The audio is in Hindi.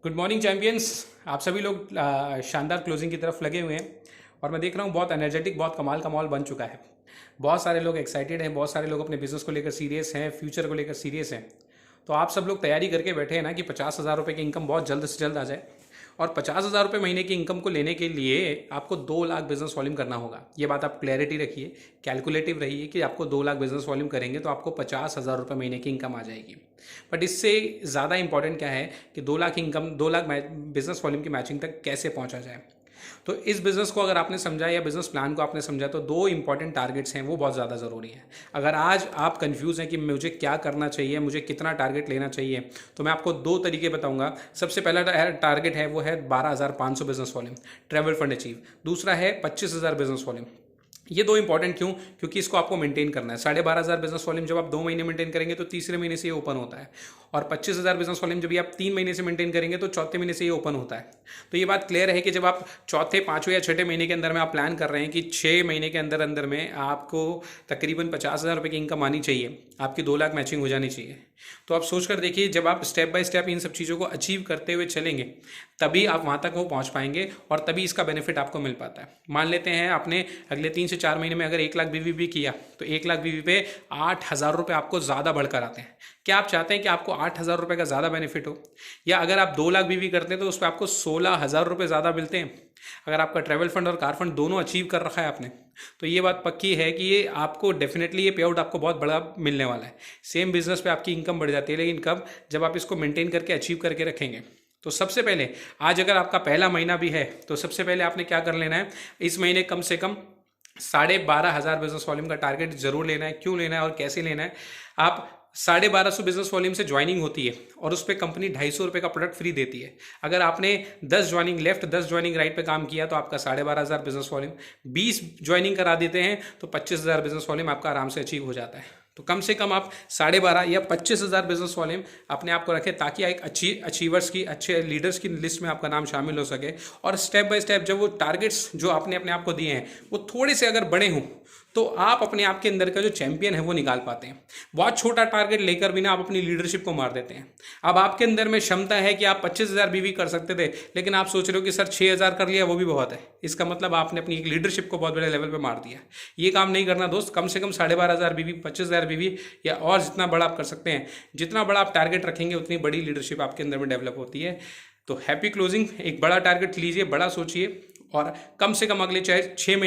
Good morning champions. आप सभी लोग शानदार क्लोजिंग की तरफ लगे हुए हैं और मैं देख रहा हूँ बहुत एनर्जेटिक, बहुत कमाल का माहौल बन चुका है। बहुत सारे लोग एक्साइटेड हैं, बहुत सारे लोग अपने बिजनेस को लेकर सीरियस हैं, फ्यूचर को लेकर सीरियस हैं। तो आप सब लोग तैयारी करके बैठे हैं ना कि 50,000 रुपये की इनकम बहुत जल्द से जल्द आ जाए। और 50,000 रुपये महीने की इनकम को लेने के लिए आपको 2 लाख बिजनेस वॉल्यूम करना होगा। ये बात आप क्लैरिटी रखिए, कैलकुलेटिव रहिए कि आपको 2 लाख बिजनेस वॉल्यूम करेंगे तो आपको 50,000 रुपये महीने की इनकम आ जाएगी। बट इससे ज़्यादा इंपॉर्टेंट क्या है कि 2 lakh income, 2 lakh business volume की मैचिंग तक कैसे पहुंचा जाए। तो इस बिज़नेस को अगर आपने समझा या बिज़नेस प्लान को आपने समझा तो 2 इंपॉर्टेंट टारगेट्स हैं, वो बहुत ज़्यादा ज़रूरी हैं। अगर आज आप कंफ्यूज हैं कि मुझे क्या करना चाहिए, मुझे कितना टारगेट लेना चाहिए, तो मैं आपको 2 तरीके बताऊंगा। सबसे पहला टारगेट है वो है 12,500 business volume, travel fund achieve. दूसरा है 25,000 बिजनेस वॉल्यूम। ये 2 इंपॉर्टेंट क्यों? क्योंकि इसको आपको मेंटेन करना है। 12,500 बिजनेस वॉल्यूम जब आप 2 महीने मेंटेन करेंगे तो तीसरे महीने से ये ओपन होता है, और 25,000 बिजनेस वॉल्यूम जब आप 3 महीने से मेंटेन करेंगे तो चौथे महीने से ये ओपन होता है। तो ये बात क्लियर है कि जब आप चौथे, पाँचवें या छठे महीने के अंदर में आप प्लान कर रहे हैं कि 6 महीने के अंदर अंदर में आपको तकरीबन 50,000 रुपये की इनकम आनी चाहिए, आपकी 2 लाख मैचिंग हो जानी चाहिए, तो आप सोच कर देखिए, जब आप स्टेप बाय स्टेप इन सब चीज़ों को अचीव करते हुए चलेंगे तभी आप वहाँ तक वो पहुँच पाएंगे और तभी इसका बेनिफिट आपको मिल पाता है। मान लेते हैं आपने अगले 3 से 4 महीने में अगर 1 लाख बीवी भी किया तो 1 लाख बीवी पे 8,000 रुपये आपको ज़्यादा बढ़कर आते हैं। क्या आप चाहते हैं कि आपको 8,000 रुपये का ज़्यादा बेनिफिट हो, या अगर आप 2 लाख बीवी करते हैं तो उस पर आपको 16,000 रुपये ज़्यादा मिलते हैं? अगर आपका ट्रैवल फंड और कार फंड दोनों अचीव कर रखा है आपने, तो ये बात पक्की है कि ये आपको डेफिनेटली ये पे आउट आपको बहुत बड़ा मिलने वाला है। सेम बिजनेस पे आपकी इनकम बढ़ जाती है, लेकिन कब? जब आप इसको मेंटेन करके अचीव करके रखेंगे। तो सबसे पहले, आज अगर आपका पहला महीना भी है तो सबसे पहले आपने क्या कर लेना है, इस महीने कम से कम 12,500 बिजनेस वॉल्यूम का टारगेट जरूर लेना है। क्यों लेना है और कैसे लेना है? आप 1250 बिजनेस वॉल्यूम से ज्वाइनिंग होती है और उस पर कंपनी 250 रुपये का प्रोडक्ट फ्री देती है। अगर आपने 10 ज्वाइनिंग लेफ्ट, 10 ज्वाइनिंग राइट पे काम किया तो आपका 12,500 बिजनेस वॉल्यूम, 20 ज्वाइनिंग करा देते हैं तो 25,000 बिजनेस वॉल्यूम आपका आराम से अचीव हो जाता है। तो कम से कम आप 12,500 या 25,000 बिजनेस वॉल्यूम अपने आप को रखें, ताकि एक अच्छी अचीवर्स की, अच्छे लीडर्स की लिस्ट में आपका नाम शामिल हो सके। और स्टेप बाय स्टेप जब वो टारगेट्स जो आपने अपने आप को दिए हैं वो थोड़े से अगर बड़े हों तो आप अपने आप के अंदर का जो चैंपियन है वो निकाल पाते हैं। बहुत छोटा टारगेट लेकर भी ना आप अपनी लीडरशिप को मार देते हैं। अब आपके अंदर में क्षमता है कि आप 25,000 बीवी कर सकते थे, लेकिन आप सोच रहे हो कि सर 6,000 कर लिया वो भी बहुत है। इसका मतलब आपने अपनी एक लीडरशिप को बहुत बड़े लेवल पे मार दिया। ये काम नहीं करना दोस्त। कम से कम 12,500 बीवी, 25,000 बीवी, या और जितना बड़ा आप कर सकते हैं, जितना बड़ा आप टारगेट रखेंगे उतनी बड़ी लीडरशिप आपके अंदर में डेवलप होती है। तो हैप्पी क्लोजिंग। एक बड़ा टारगेट लीजिए, बड़ा सोचिए, और कम से कम अगले चाहे 6 महीने